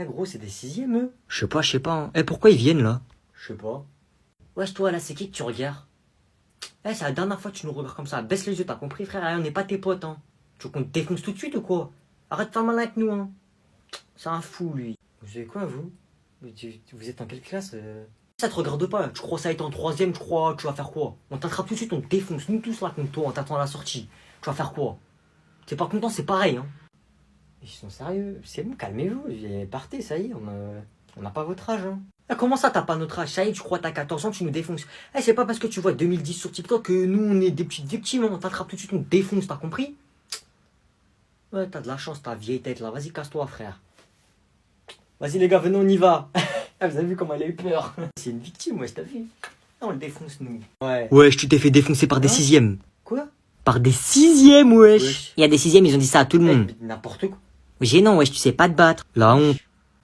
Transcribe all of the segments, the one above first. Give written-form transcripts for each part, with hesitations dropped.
Eh gros, c'est des sixièmes eux. Je sais pas. Hein. Eh, pourquoi ils viennent là? Je sais pas. Wesh toi là, c'est qui que tu regardes? Eh, c'est la dernière fois que tu nous regardes comme ça. Baisse les yeux, t'as compris frère? Eh, on n'est pas tes potes hein. Tu veux qu'on te défonce tout de suite ou quoi? Arrête de faire le malin avec nous hein. C'est un fou lui. Vous savez quoi vous? Vous êtes en quelle classe Ça te regarde pas, tu crois ça être en troisième, tu crois tu vas faire quoi? On t'attrape tout de suite, on te défonce, nous tous là contre toi, on t'attend à la sortie. Tu vas faire quoi? T'es pas content, c'est pareil hein. Ils sont sérieux, c'est bon, calmez-vous, partez, ça y est, on n'a pas votre âge hein. Ah, comment ça t'as pas notre âge? Ça y est, tu crois t'as 14 ans, tu nous défonces. Eh, c'est pas parce que tu vois 2010 sur TikTok que nous on est des petites victimes, hein. On t'attrape tout de suite, on te défonce, t'as compris? Ouais, t'as de la chance, ta vieille tête là, vas-y casse-toi frère. Vas-y les gars, venez, on y va. Ah, vous avez vu comment elle a eu peur. C'est une victime, ouais, t'as vu? Ah, on le défonce, nous. Ouais. Wesh, tu t'es fait défoncer par des Hein? sixièmes. Quoi? Par des sixièmes, wesh. Wesh. Il y a des sixièmes, ils ont dit ça à tout le monde. Eh, n'importe quoi. Gênant, wesh, tu sais pas te battre. La honte.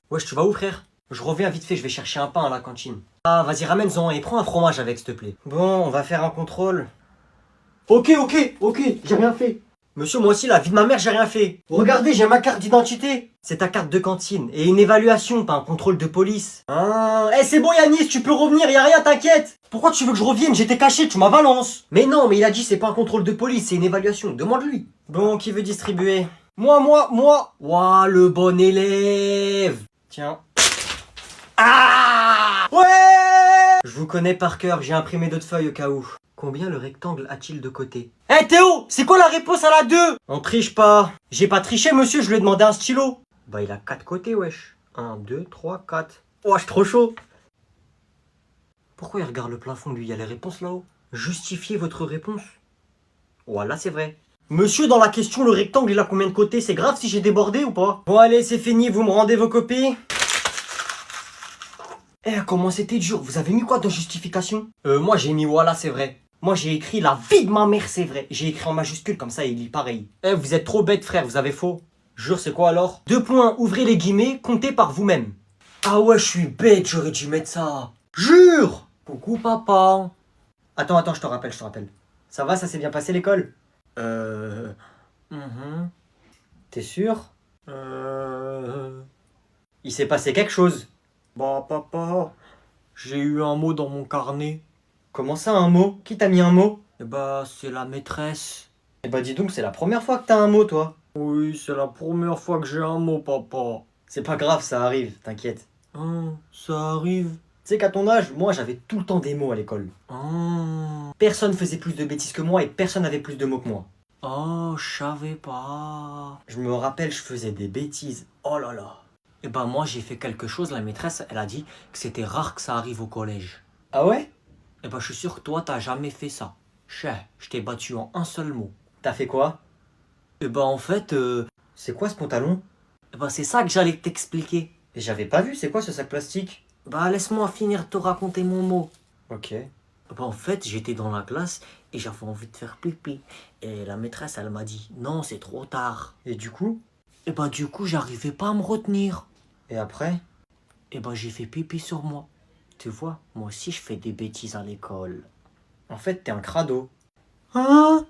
Wesh, tu vas où, frère? Je reviens vite fait, je vais chercher un pain à la cantine. Ah, vas-y, ramène-en et prends un fromage avec, s'il te plaît. Bon, on va faire un contrôle. Ok, j'ai rien fait. Monsieur, moi aussi, la vie de ma mère, j'ai rien fait. Regardez, j'ai ma carte d'identité. C'est ta carte de cantine. Et une évaluation, pas un contrôle de police. Ah, eh, c'est bon, Yanis, tu peux revenir, y a rien, t'inquiète. Pourquoi tu veux que je revienne? J'étais caché, tu m'as balance. Mais non, mais il a dit c'est pas un contrôle de police, c'est une évaluation. Demande-lui. Bon, qui veut distribuer? Moi. Ouah, le bon élève. Tiens. Ah! Ouais! Je vous connais par cœur, j'ai imprimé d'autres feuilles au cas où. Combien le rectangle a-t-il de côtés? Eh Théo, c'est quoi la réponse à la 2? On triche pas. J'ai pas triché monsieur, je lui ai demandé un stylo. Bah il a 4 côtés wesh. 1, 2, 3, 4. Oh, je suis trop chaud. Pourquoi il regarde le plafond lui? Il y a les réponses là-haut. Justifiez votre réponse. Voilà, c'est vrai. Monsieur, dans la question, le rectangle il a combien de côtés? C'est grave si j'ai débordé ou pas? Bon allez, c'est fini, vous me rendez vos copies. Eh, comment c'était dur. Vous avez mis quoi dans justification? Moi j'ai mis voilà, c'est vrai. Moi j'ai écrit la vie de ma mère, c'est vrai. J'ai écrit en majuscule, comme ça il lit pareil. Eh, vous êtes trop bête frère, vous avez faux. Jure, c'est quoi alors? 2 points, ouvrez les guillemets, comptez par vous-même. Ah ouais, je suis bête, j'aurais dû mettre ça. Jure! Coucou papa. Attends, je te rappelle. Ça va, ça s'est bien passé l'école? T'es sûr? Il s'est passé quelque chose. Bah papa, j'ai eu un mot dans mon carnet. Comment ça un mot? Qui t'a mis un mot? Eh bah c'est la maîtresse. Eh bah dis donc, c'est la première fois que t'as un mot toi. Oui, c'est la première fois que j'ai un mot papa. C'est pas grave, ça arrive, t'inquiète. Ça arrive. Tu sais qu'à ton âge, moi j'avais tout le temps des mots à l'école. Personne faisait plus de bêtises que moi et personne n'avait plus de mots que moi. Oh, je savais pas. Je me rappelle, je faisais des bêtises. Oh là là. Et ben moi j'ai fait quelque chose, la maîtresse elle a dit que c'était rare que ça arrive au collège. Ah ouais? Et ben je suis sûr que toi t'as jamais fait ça. Je t'ai battu en un seul mot. T'as fait quoi? Et ben en fait... C'est quoi ce pantalon? Et ben c'est ça que j'allais t'expliquer. Et j'avais pas vu, c'est quoi ce sac plastique? Bah laisse-moi finir de te raconter mon mot. Ok. Bah en fait j'étais dans la classe et j'avais envie de faire pipi. Et la maîtresse elle m'a dit non c'est trop tard. Et du coup? Et bah du coup j'arrivais pas à me retenir. Et après? Et bah j'ai fait pipi sur moi. Tu vois, moi aussi je fais des bêtises à l'école. En fait t'es un crado. Hein?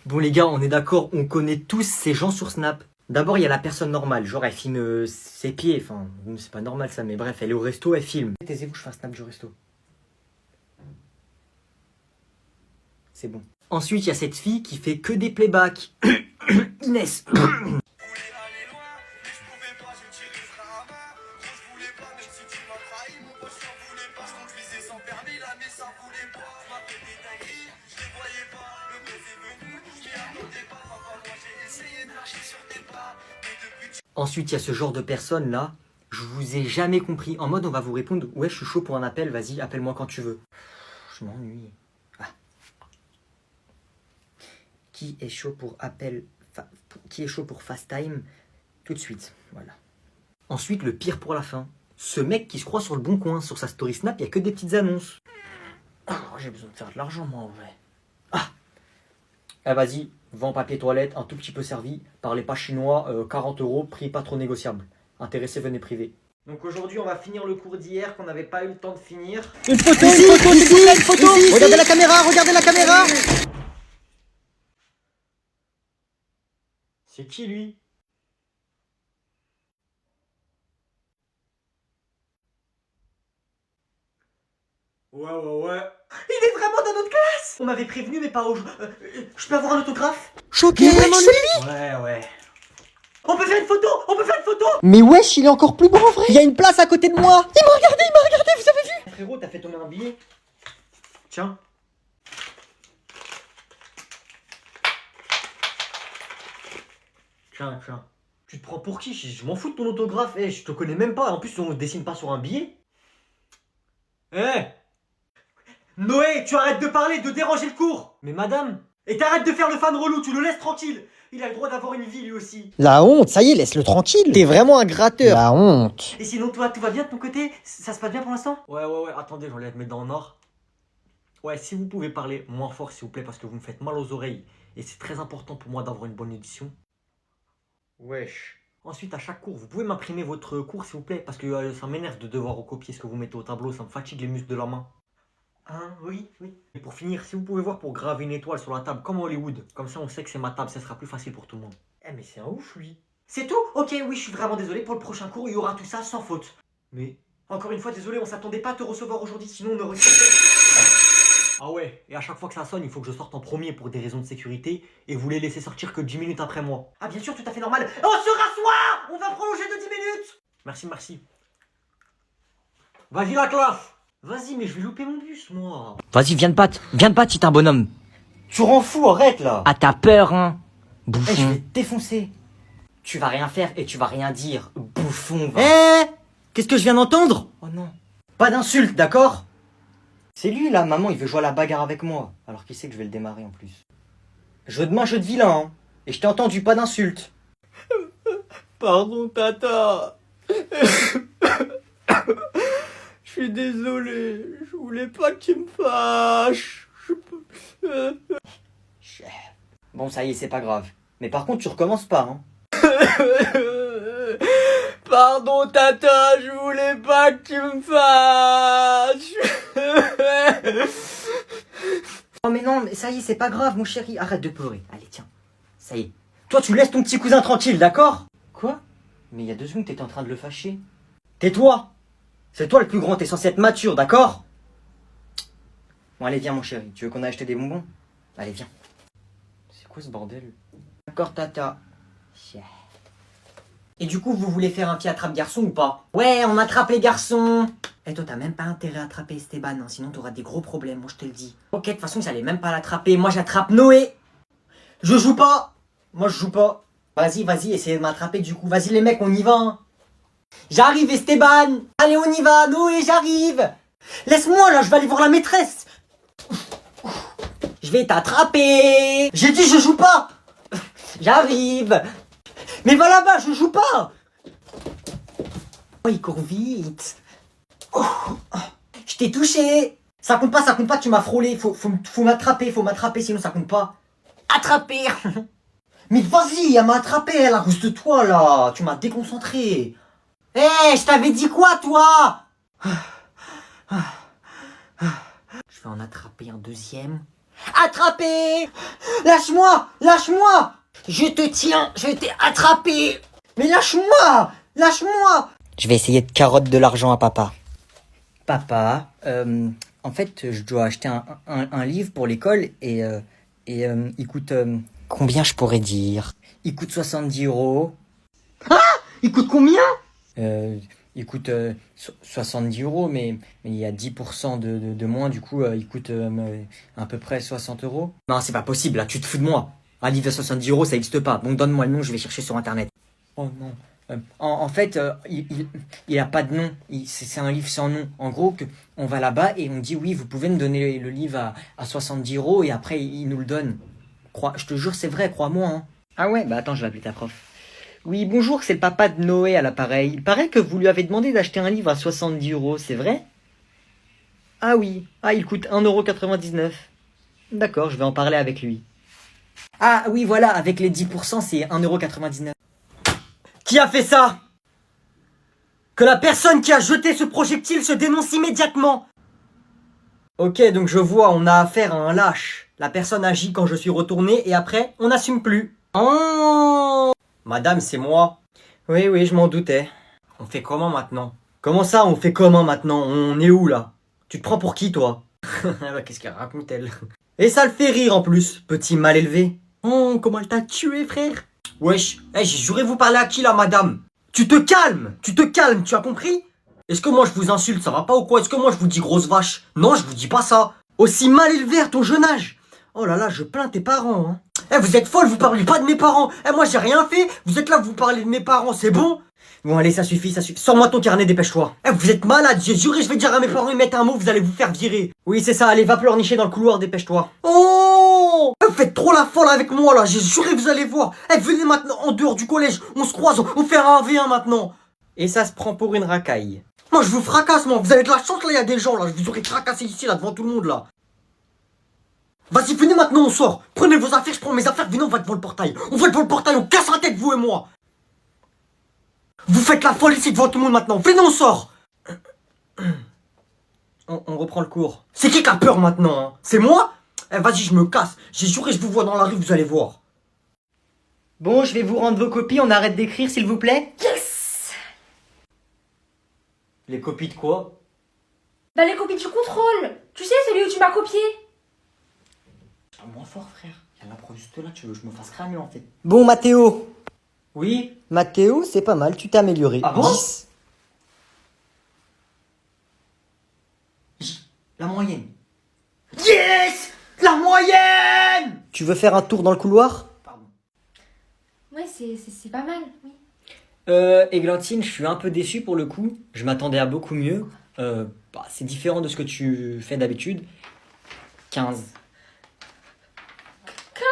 Bon les gars, on est d'accord, on connaît tous ces gens sur Snap. D'abord il y a la personne normale, genre elle filme ses pieds, enfin c'est pas normal ça, mais bref, elle est au resto, elle filme. Taisez-vous, je fais un snap du resto. C'est bon. Ensuite il y a cette fille qui fait que des playbacks. Inès. Ensuite, il y a ce genre de personnes là, je vous ai jamais compris. En mode, on va vous répondre, ouais, je suis chaud pour un appel, vas-y, appelle-moi quand tu veux. Je m'ennuie. Ah. Qui est chaud pour appel, qui est chaud pour fast time? Tout de suite, voilà. Ensuite, le pire pour la fin. Ce mec qui se croit sur le bon coin, sur sa story Snap, il n'y a que des petites annonces. Oh, j'ai besoin de faire de l'argent, moi, en vrai. Ah, eh, vas-y, vends papier toilette, un tout petit peu servi. Parlez pas chinois, 40 €, prix pas trop négociable. Intéressé, venez privé. Donc aujourd'hui, on va finir le cours d'hier qu'on n'avait pas eu le temps de finir. Une photo, une photo. Regardez la caméra, regardez la caméra. C'est qui lui? Ouais. Il est vraiment dans notre classe. On m'avait prévenu, mais pas au... je peux avoir un autographe? Choqué, vraiment lui? Ouais. On peut faire une photo. Mais wesh, il est encore plus beau en vrai. Il y a une place à côté de moi. Il m'a regardé, vous avez vu? Frérot, t'as fait tomber un billet. Tiens. Tiens. Tu te prends pour qui? Je m'en fous de ton autographe. Je te connais même pas. En plus, on dessine pas sur un billet. Noé, tu arrêtes de parler, de déranger le cours. Mais madame. Et t'arrêtes de faire le fan relou, tu le laisses tranquille. Il a le droit d'avoir une vie lui aussi. La honte, ça y est, laisse-le tranquille. T'es vraiment un gratteur. La honte. Et sinon, toi, tout va bien de ton côté? Ça se passe bien pour l'instant? Ouais. Attendez, j'enlève mes dents en or. Ouais, si vous pouvez parler moins fort, s'il vous plaît, parce que vous me faites mal aux oreilles. Et c'est très important pour moi d'avoir une bonne audition. Wesh. Ensuite, à chaque cours, vous pouvez m'imprimer votre cours, s'il vous plaît, parce que ça m'énerve de devoir recopier ce que vous mettez au tableau, ça me fatigue les muscles de la main. Hein, oui. Et pour finir, si vous pouvez voir pour graver une étoile sur la table, comme Hollywood, comme ça on sait que c'est ma table, ça sera plus facile pour tout le monde. Mais c'est un ouf, lui. C'est tout? Ok, oui, je suis vraiment désolé, pour le prochain cours, il y aura tout ça sans faute. Mais, encore une fois, désolé, on s'attendait pas à te recevoir aujourd'hui, sinon on aurait... Ah ouais, et à chaque fois que ça sonne, il faut que je sorte en premier pour des raisons de sécurité, et vous les laissez sortir que 10 minutes après moi. Ah bien sûr, tout à fait normal. On se rassoit! On va prolonger de 10 minutes! Merci. Vas-y la classe! Vas-y, mais je vais louper mon bus, moi. Vas-y, viens de battre, si t'es un bonhomme. Tu rends fou, arrête là. Ah, t'as peur, hein, Je bouffon. vais te défoncer. Tu vas rien faire et tu vas rien dire, bouffon. Qu'est-ce que je viens d'entendre? Oh non. Pas d'insulte, d'accord? C'est lui là, maman, il veut jouer à la bagarre avec moi. Alors qu'il sait que je vais le démarrer en plus. Jeu de main, jeu de vilain, hein. Et je t'ai entendu, pas d'insulte. Pardon, tata. Je suis désolé. Je voulais pas que tu me fâches. Bon, ça y est, c'est pas grave. Mais par contre, tu recommences pas, hein. Pardon, tata. Je voulais pas que tu me fâches. Oh mais non, mais ça y est, c'est pas grave, mon chéri. Arrête de pleurer. Allez, tiens. Ça y est. Toi, tu laisses ton petit cousin tranquille, d'accord? Quoi? Mais il y a 2 secondes, t'étais en train de le fâcher. Tais-toi! C'est toi le plus grand, t'es censé être mature, d'accord? Bon, allez, viens, mon chéri. Tu veux qu'on aille acheter des bonbons? Allez, viens. C'est quoi ce bordel? D'accord, tata. Et du coup, vous voulez faire un pied attrape-garçon ou pas? Ouais, on attrape les garçons! Et toi, t'as même pas intérêt à attraper Esteban, hein, sinon t'auras des gros problèmes, moi je te le dis. Ok, de toute façon, j'allais même pas l'attraper. Moi, j'attrape Noé! Je joue pas! Moi, je joue pas. Vas-y, essayez de m'attraper du coup. Vas-y, les mecs, on y va, hein. J'arrive, Esteban! Allez, on y va! Noé, j'arrive! Laisse-moi, là, je vais aller voir la maîtresse! Je vais t'attraper! J'ai dit, je joue pas! J'arrive! Mais va là-bas, je joue pas! Oh, il court vite! Oh, je t'ai touché! Ça compte pas, tu m'as frôlé. Faut m'attraper, sinon ça compte pas. Attraper! Mais vas-y, elle m'a attrapé, elle, à cause de toi, là! Tu m'as déconcentré! Je t'avais dit quoi, toi? Je vais en attraper un deuxième. Attraper! Lâche-moi! Je te tiens, je t'ai attrapé! Mais lâche-moi! Je vais essayer de carotte de l'argent à papa. Papa, en fait, je dois acheter un livre pour l'école et il coûte... Combien je pourrais dire? Il coûte 70 €. Ah! Il coûte combien? Il coûte 70 €, mais il y a 10% de moins, du coup, il coûte à peu près 60 €. Non, c'est pas possible, là, tu te fous de moi. Un livre à 70 €, ça n'existe pas. Donc donne-moi le nom, je vais chercher sur internet. Oh non. En fait, il a pas de nom. C'est un livre sans nom. En gros, on va là-bas et on dit oui, vous pouvez me donner le livre à 70 € et après, il nous le donne. Je te jure, c'est vrai, crois-moi. Hein. Ah ouais, bah attends, je vais appeler ta prof. Oui, bonjour, c'est le papa de Noé à l'appareil. Il paraît que vous lui avez demandé d'acheter un livre à 70 €, c'est vrai? Ah oui, il coûte 1,99 €. D'accord, je vais en parler avec lui. Ah oui, voilà, avec les 10%, c'est 1,99 €. Qui a fait ça? Que la personne qui a jeté ce projectile se dénonce immédiatement. Ok, donc je vois, on a affaire à un lâche. La personne agit quand je suis retourné et après, on n'assume plus. Oh! Madame, c'est moi. Oui, je m'en doutais. On fait comment maintenant? Comment ça, on fait comment maintenant? On est où là? Tu te prends pour qui, toi? Alors, qu'est-ce qu'elle raconte, elle? Et ça le fait rire, en plus, petit mal élevé. Oh, comment elle t'a tué, frère? Wesh, j'ai juré vous parler à qui, là, madame? Tu te calmes, tu as compris? Est-ce que moi je vous insulte, ça va pas ou quoi? Est-ce que moi je vous dis grosse vache? Non, je vous dis pas ça. Aussi mal élevé à ton jeune âge. Oh là là, je plains tes parents, hein. Vous êtes folle, vous parlez pas de mes parents. Moi j'ai rien fait, vous êtes là, vous parlez de mes parents, c'est bon? Bon allez, ça suffit, ça suffit. Sors-moi ton carnet, dépêche-toi. Vous êtes malade, j'ai juré, je vais dire à mes parents, ils mettent un mot, vous allez vous faire virer. Oui, c'est ça, allez, va pleurnicher dans le couloir, dépêche-toi. Oh, vous faites trop la folle avec moi là, j'ai juré, vous allez voir. Venez maintenant en dehors du collège, on se croise, on fait un 1v1 maintenant. Et ça se prend pour une racaille. Moi je vous fracasse, moi, vous avez de la chance là, il y a des gens là, je vous aurais fracassé ici là devant tout le monde là. Vas-y, venez maintenant, on sort. Prenez vos affaires, je prends mes affaires, venez, on va devant le portail. On va devant le portail, on casse la tête, vous et moi. Vous faites la folle ici devant tout le monde maintenant, venez, on sort. On reprend le cours. C'est qui a peur maintenant, hein? C'est moi? Vas-y, je me casse. J'ai juré, je vous vois dans la rue, vous allez voir. Bon, je vais vous rendre vos copies, on arrête d'écrire s'il vous plaît. Yes! Les copies de quoi? Bah les copies du contrôle. Tu sais, celui où tu m'as copié. Moins fort, frère. Il y a l'improviste là, tu veux que je me fasse cramer en fait. Bon, Mathéo. Oui? Mathéo, c'est pas mal, tu t'es amélioré. Ah bon? 10. La moyenne. Yes! La moyenne! Tu veux faire un tour dans le couloir? Pardon. Ouais, c'est pas mal, oui. Églantine, je suis un peu déçu pour le coup. Je m'attendais à beaucoup mieux. C'est différent de ce que tu fais d'habitude. 15.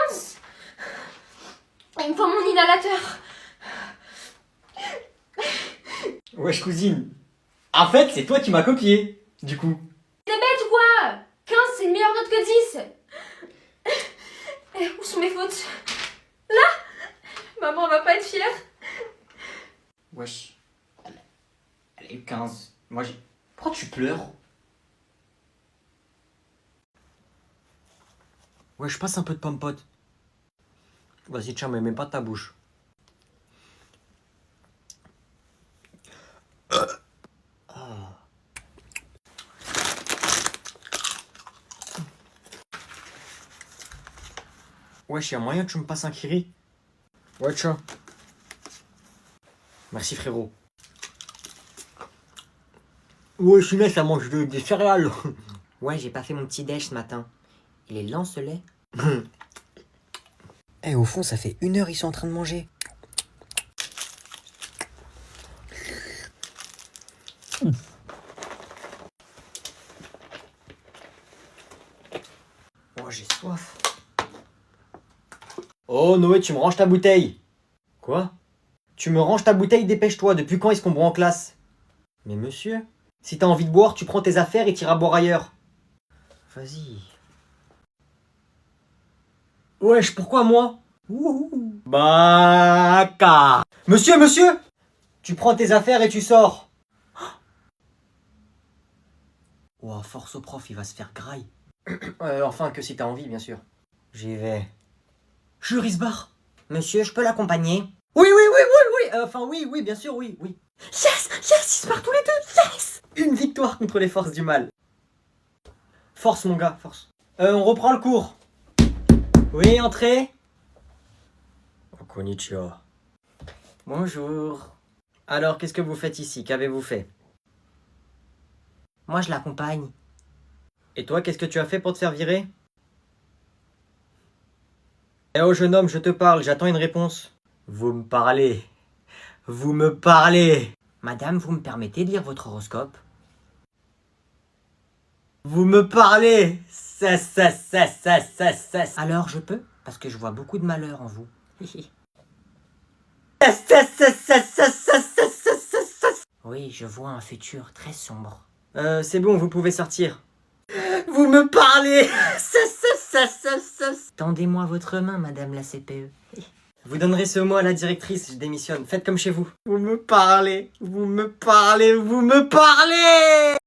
15. Il me faut mon inhalateur. Wesh cousine. En fait, c'est toi qui m'as copié, du coup. T'es bête ou quoi? 15, c'est une meilleure note que 10. Où sont mes fautes? Là? Maman va pas être fière. Wesh. Elle a eu 15. Moi j'ai... Pourquoi tu pleures? Ouais, je passe un peu de pomme-pote. Vas-y, tiens, mais mets pas ta bouche. Wesh, y'a moyen que tu me passes un kiri? Ouais, tiens. Merci, frérot. Ouais, je suis là, ça mange des céréales. Ouais, j'ai pas fait mon petit déj ce matin. Il est lent ce lait. Au fond, ça fait 1 heure, ils sont en train de manger. Oh, j'ai soif. Oh, Noé, tu me ranges ta bouteille. Quoi? Tu me ranges ta bouteille, dépêche-toi. Depuis quand est-ce qu'on boit en classe? Mais monsieur, si t'as envie de boire, tu prends tes affaires et t'iras boire ailleurs. Vas-y. Wesh, pourquoi moi? Baka. Monsieur! Tu prends tes affaires et tu sors. Oh, force au prof, il va se faire graille. Enfin, que si t'as envie, bien sûr. J'y vais. Jurisbar. Monsieur, je peux l'accompagner? Oui. Oui, bien sûr, oui. Yes, ils se partent tous les deux, yes. Une victoire contre les forces du mal. Force, mon gars, force. On reprend le cours. Oui, entrez. Konnichiwa. Bonjour. Alors, qu'est-ce que vous faites ici? Qu'avez-vous fait? Moi, je l'accompagne. Et toi, qu'est-ce que tu as fait pour te faire virer? Eh oh, jeune homme, je te parle, j'attends une réponse. Vous me parlez. Madame, vous me permettez de lire votre horoscope? Vous me parlez. Alors, je peux? Parce que je vois beaucoup de malheur en vous. Oui, je vois un futur très sombre. C'est bon, vous pouvez sortir. Vous me parlez. Tendez-moi votre main, madame la CPE. Vous donnerez ce mot à la directrice, je démissionne. Faites comme chez vous. Vous me parlez.